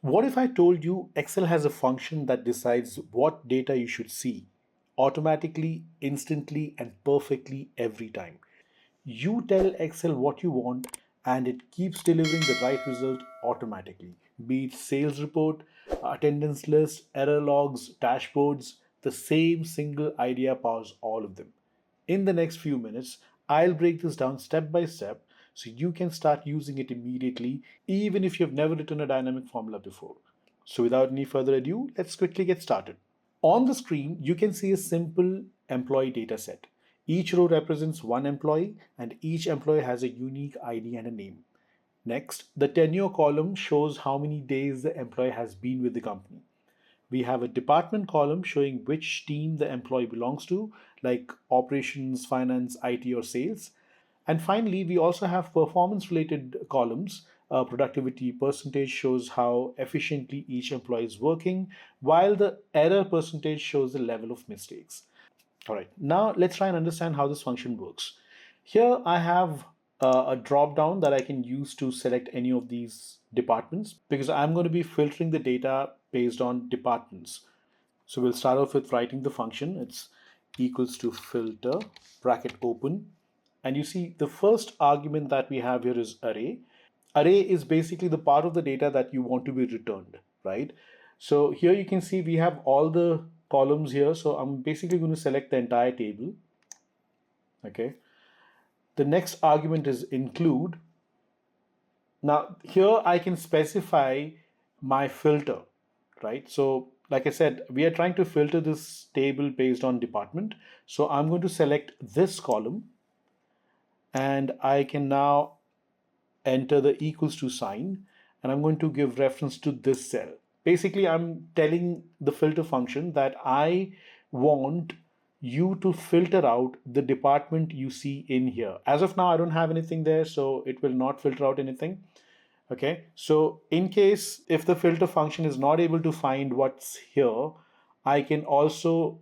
What if I told you Excel has a function that decides what data you should see automatically, instantly, and perfectly every time? You tell Excel what you want and it keeps delivering the right result automatically. Be it sales report, attendance list, error logs, dashboards, the same single idea powers all of them. In the next few minutes, I'll break this down step by step so you can start using it immediately, even if you've never written a dynamic formula before. So, without any further ado, let's quickly get started. On the screen, you can see a simple employee data set. Each row represents one employee, and each employee has a unique ID and a name. Next, the tenure column shows how many days the employee has been with the company. We have a department column showing which team the employee belongs to, like operations, finance, IT, or sales. And finally, we also have performance related columns. Productivity percentage shows how efficiently each employee is working, while the error percentage shows the level of mistakes. All right, now let's try and understand how this function works. Here I have a drop down that I can use to select any of these departments because I'm going to be filtering the data based on departments. So we'll start off with writing the function. It's equals to filter, bracket open. And you see the first argument that we have here is array. Array is basically the part of the data that you want to be returned, right? So here you can see we have all the columns here. So I'm basically going to select the entire table. Okay. The next argument is include. Now here I can specify my filter, right? So like I said, we are trying to filter this table based on department. So I'm going to select this column and I can now enter the equals to sign and I'm going to give reference to this cell. Basically, I'm telling the filter function that I want you to filter out the department you see in here. As of now, I don't have anything there, so it will not filter out anything. Okay, so in case if the filter function is not able to find what's here, I can also,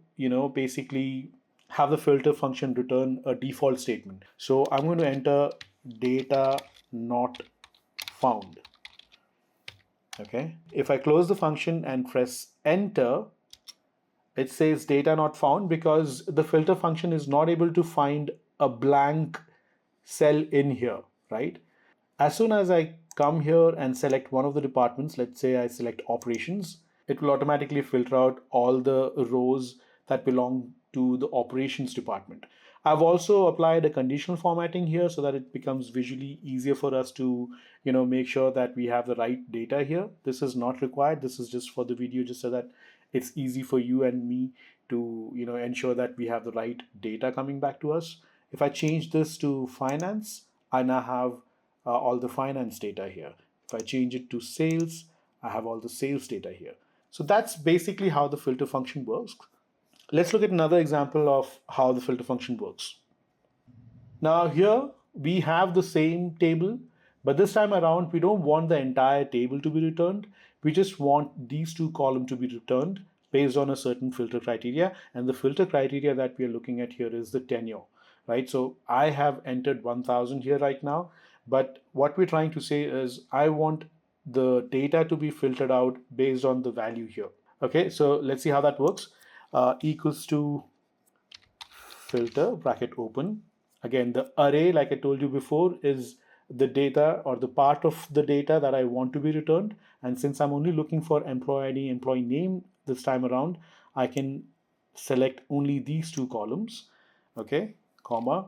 basically have the filter function return a default statement. So I'm going to enter data not found. Okay, if I close the function and press enter, it says data not found because the filter function is not able to find a blank cell in here, right? As soon as I come here and select one of the departments, let's say I select operations, it will automatically filter out all the rows that belong to the operations department. I've also applied a conditional formatting here so that it becomes visually easier for us to, make sure that we have the right data here. This is not required. This is just for the video, just so that it's easy for you and me to, ensure that we have the right data coming back to us. If I change this to finance, I now have all the finance data here. If I change it to sales, I have all the sales data here. So that's basically how the filter function works. Let's look at another example of how the filter function works. Now here we have the same table, but this time around we don't want the entire table to be returned. We just want these two columns to be returned based on a certain filter criteria. And the filter criteria that we are looking at here is the tenure, right? So I have entered 1000 here right now, but what we're trying to say is I want the data to be filtered out based on the value here. Okay, so let's see how that works. Equals to filter, bracket open. Again, the array, like I told you before, is the data or the part of the data that I want to be returned. And since I'm only looking for employee ID, employee name this time around, I can select only these two columns, okay, comma.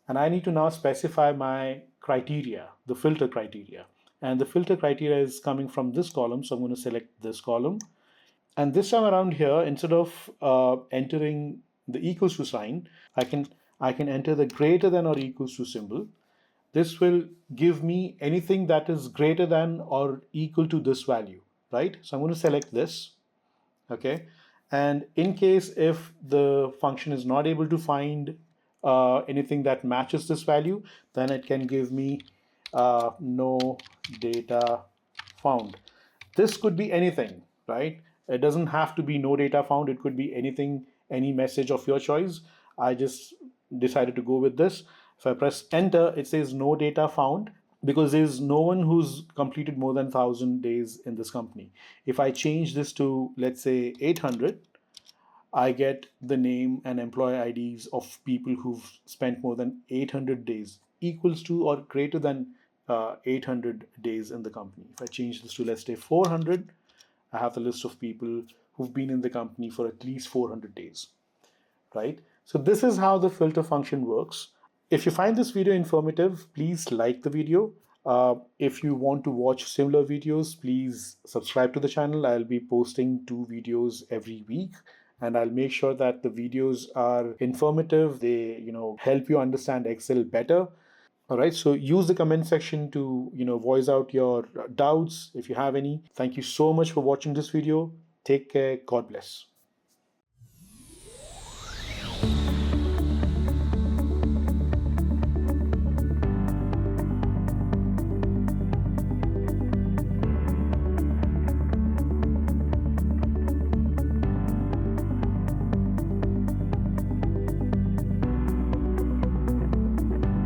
And I need to now specify my criteria, the filter criteria. And the filter criteria is coming from this column, so I'm going to select this column. And this time around here, instead of entering the equals to sign, I can I can enter the greater than or equals to symbol. This will give me anything that is greater than or equal to this value, right? So I'm going to select this, okay? And in case if the function is not able to find anything that matches this value, then it can give me no data found. This could be anything, right? It doesn't have to be no data found. It could be anything, any message of your choice. I just decided to go with this. If I press enter, it says no data found. because there's no one who's completed more than 1,000 days in this company. If I change this to, let's say, 800, I get the name and employee IDs of people who've spent more than 800 days, equals to or greater than 800 days in the company. If I change this to, let's say, 400, I have the list of people who've been in the company for at least 400 days, right? So this is how the filter function works. If you find this video informative, please like the video. If you want to watch similar videos, please subscribe to the channel. I'll be posting 2 videos every week, and I'll make sure that the videos are informative. They, help you understand Excel better. All right. So use the comment section to, voice out your doubts if you have any. Thank you so much for watching this video. Take care. God bless.